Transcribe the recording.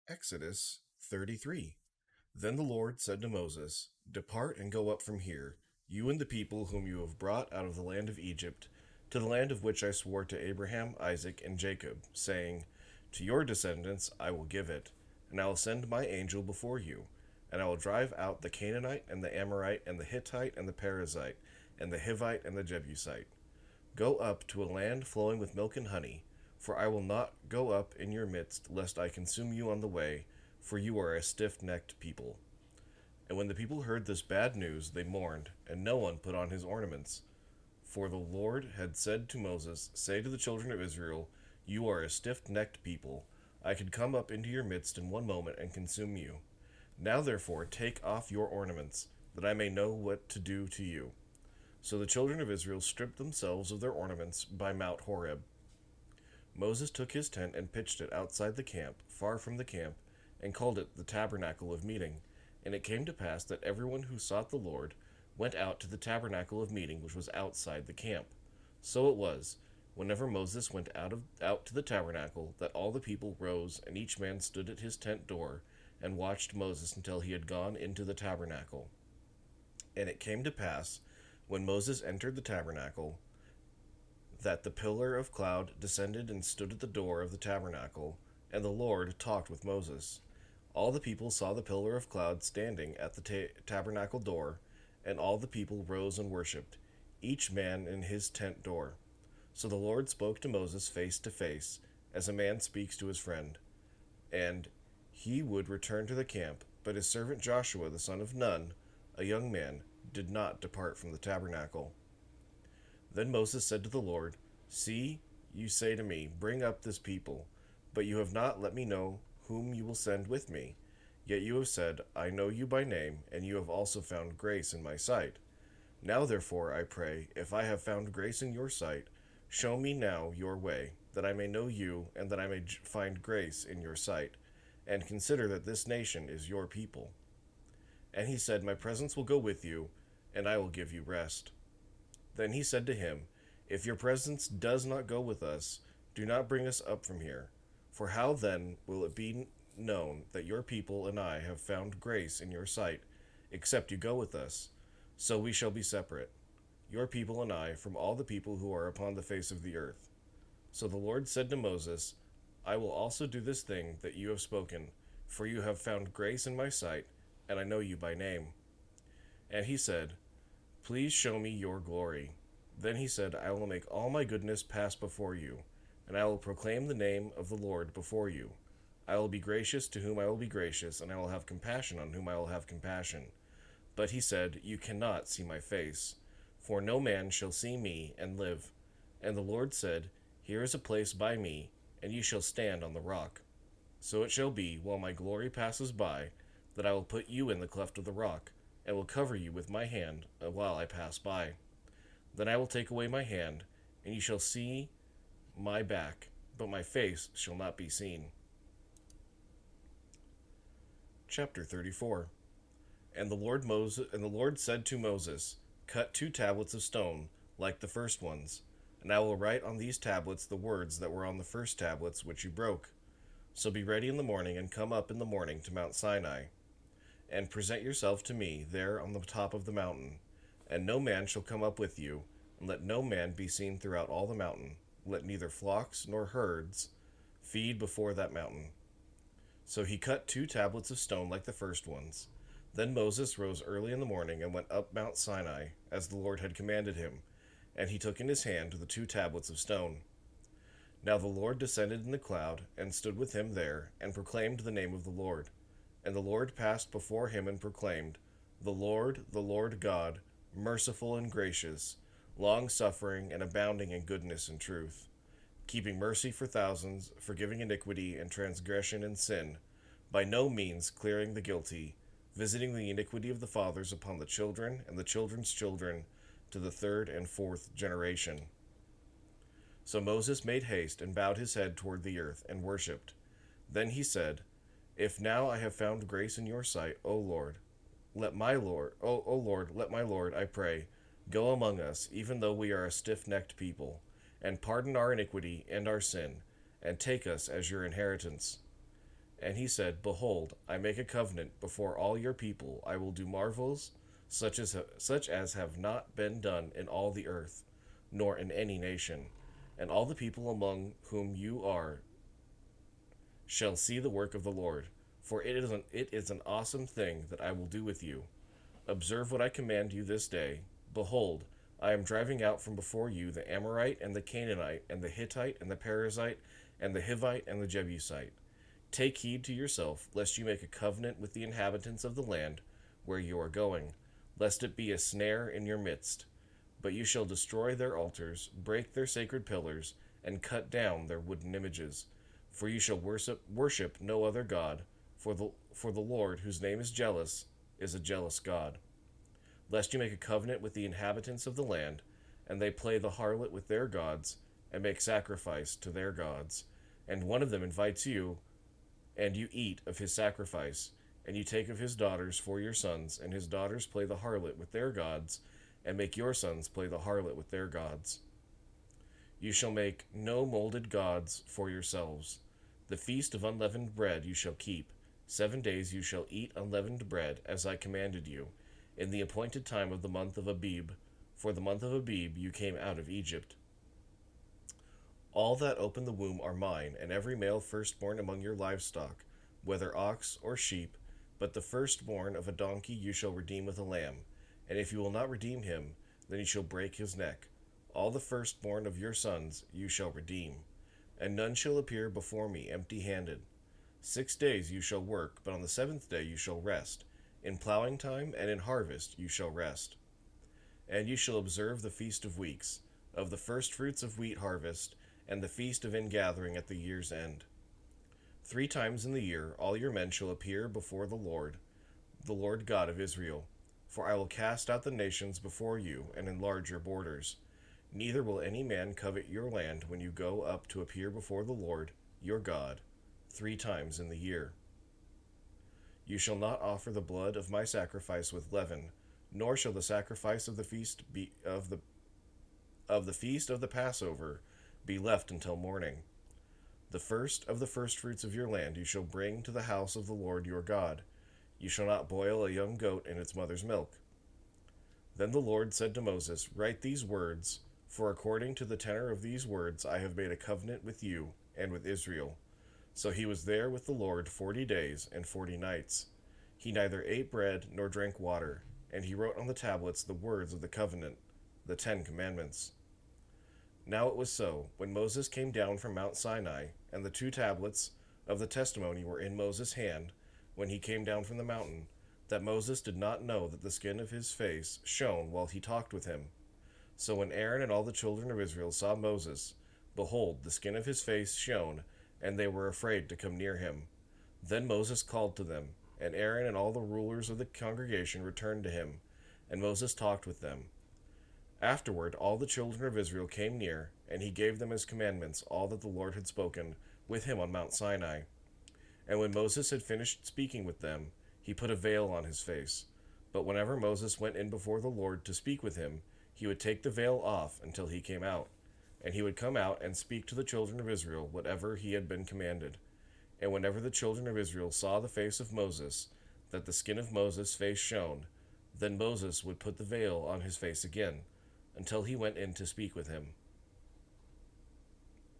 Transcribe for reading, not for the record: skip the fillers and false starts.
Exodus 33. Then the Lord said to Moses, Depart and go up from here, you and the people whom you have brought out of the land of Egypt, to the land of which I swore to Abraham, Isaac, and Jacob, saying, To your descendants I will give it, and I will send my angel before you, and I will drive out the Canaanite, and the Amorite, and the Hittite, and the Perizzite, and the Hivite, and the Jebusite. Go up to a land flowing with milk and honey, for I will not go up in your midst, lest I consume you on the way, for you are a stiff-necked people. And when the people heard this bad news, they mourned, and no one put on his ornaments. For the Lord had said to Moses, Say to the children of Israel, You are a stiff-necked people. I could come up into your midst in one moment and consume you. Now therefore take off your ornaments, that I may know what to do to you. So the children of Israel stripped themselves of their ornaments by Mount Horeb. Moses took his tent and pitched it outside the camp, far from the camp, and called it the tabernacle of meeting. And it came to pass that everyone who sought the Lord went out to the tabernacle of meeting which was outside the camp. So it was, whenever Moses went out to the tabernacle, that all the people rose, and each man stood at his tent door, and watched Moses until he had gone into the tabernacle. And it came to pass, when Moses entered the tabernacle, that the pillar of cloud descended and stood at the door of the tabernacle, and the Lord talked with Moses. All the people saw the pillar of cloud standing at the tabernacle door, and all the people rose and worshipped, each man in his tent door. So the Lord spoke to Moses face to face, as a man speaks to his friend. And he would return to the camp, but his servant Joshua the son of Nun, a young man, did not depart from the tabernacle. Then Moses said to the Lord, See, you say to me, Bring up this people, but you have not let me know whom you will send with me. Yet you have said, I know you by name, and you have also found grace in my sight. Now therefore, I pray, if I have found grace in your sight, show me now your way, that I may know you, and that I may find grace in your sight, and consider that this nation is your people. And he said, My presence will go with you, and I will give you rest. Then he said to him, If your presence does not go with us, do not bring us up from here. For how then will it be known that your people and I have found grace in your sight, except you go with us? So we shall be separate, your people and I, from all the people who are upon the face of the earth. So the Lord said to Moses, I will also do this thing that you have spoken, for you have found grace in my sight, and I know you by name. And he said, Please show me your glory. Then he said, I will make all my goodness pass before you, and I will proclaim the name of the Lord before you. I will be gracious to whom I will be gracious, and I will have compassion on whom I will have compassion. But he said, You cannot see my face, for no man shall see me and live. And the Lord said, Here is a place by me, and you shall stand on the rock. So it shall be, while my glory passes by, that I will put you in the cleft of the rock, and will cover you with my hand while I pass by. Then I will take away my hand, and you shall see my back, but my face shall not be seen. Chapter 34. And the Lord said to Moses, Cut 2 tablets of stone, like the first ones, and I will write on these tablets the words that were on the first tablets which you broke. So be ready in the morning, and come up in the morning to Mount Sinai, and present yourself to me there on the top of the mountain. And no man shall come up with you, and let no man be seen throughout all the mountain. Let neither flocks nor herds feed before that mountain. So he cut 2 tablets of stone like the first ones. Then Moses rose early in the morning and went up Mount Sinai, as the Lord had commanded him, and he took in his hand the 2 tablets of stone. Now the Lord descended in the cloud, and stood with him there, and proclaimed the name of the Lord. And the Lord passed before him and proclaimed, the Lord God, merciful and gracious, long-suffering and abounding in goodness and truth, keeping mercy for thousands, forgiving iniquity and transgression and sin, by no means clearing the guilty, visiting the iniquity of the fathers upon the children and the children's children, to the 3rd and 4th generation. So Moses made haste and bowed his head toward the earth and worshipped. Then he said, If now I have found grace in your sight, O Lord, let my Lord, I pray, go among us, even though we are a stiff-necked people, and pardon our iniquity and our sin, and take us as your inheritance. And he said, Behold, I make a covenant before all your people. I will do marvels such as have not been done in all the earth, nor in any nation. And all the people among whom you are shall see the work of the Lord. For it is an awesome thing that I will do with you. Observe what I command you this day. Behold, I am driving out from before you the Amorite and the Canaanite and the Hittite and the Perizzite and the Hivite and the Jebusite. Take heed to yourself, lest you make a covenant with the inhabitants of the land where you are going, lest it be a snare in your midst. But you shall destroy their altars, break their sacred pillars, and cut down their wooden images. For you shall worship no other God, for the Lord, whose name is jealous, is a jealous God. Lest you make a covenant with the inhabitants of the land, and they play the harlot with their gods, and make sacrifice to their gods, and one of them invites you, and you eat of his sacrifice, and you take of his daughters for your sons, and his daughters play the harlot with their gods, and make your sons play the harlot with their gods. You shall make no molded gods for yourselves. The feast of unleavened bread you shall keep. 7 days you shall eat unleavened bread, as I commanded you, in the appointed time of the month of Abib. For the month of Abib you came out of Egypt. All that open the womb are mine, and every male firstborn among your livestock, whether ox or sheep, but the firstborn of a donkey you shall redeem with a lamb. And if you will not redeem him, then you shall break his neck. All the firstborn of your sons you shall redeem. And none shall appear before me empty-handed. 6 days you shall work, but on the 7th day you shall rest. In plowing time and in harvest you shall rest. And you shall observe the feast of weeks, of the firstfruits of wheat harvest, and the feast of ingathering at the year's end. 3 times in the year all your men shall appear before the Lord God of Israel. For I will cast out the nations before you, and enlarge your borders. Neither will any man covet your land when you go up to appear before the Lord your God 3 times in the year. You shall not offer the blood of my sacrifice with leaven, nor shall the sacrifice of the feast of the feast of the Passover be left until morning. The first of the firstfruits of your land you shall bring to the house of the Lord your God. You shall not boil a young goat in its mother's milk. Then the Lord said to Moses, Write these words, for according to the tenor of these words I have made a covenant with you and with Israel. So he was there with the Lord 40 days and 40 nights. He neither ate bread nor drank water, and he wrote on the tablets the words of the covenant, the 10 Commandments. Now it was so, when Moses came down from Mount Sinai, and the 2 tablets of the testimony were in Moses' hand, when he came down from the mountain, that Moses did not know that the skin of his face shone while he talked with him. So when Aaron and all the children of Israel saw Moses, behold, the skin of his face shone, and they were afraid to come near him. Then Moses called to them, and Aaron and all the rulers of the congregation returned to him, and Moses talked with them. Afterward all the children of Israel came near, and he gave them as commandments all that the Lord had spoken with him on Mount Sinai. And when Moses had finished speaking with them, he put a veil on his face. But whenever Moses went in before the Lord to speak with him, he would take the veil off until he came out. And he would come out and speak to the children of Israel whatever he had been commanded. And whenever the children of Israel saw the face of Moses, that the skin of Moses' face shone, then Moses would put the veil on his face again, until he went in to speak with him.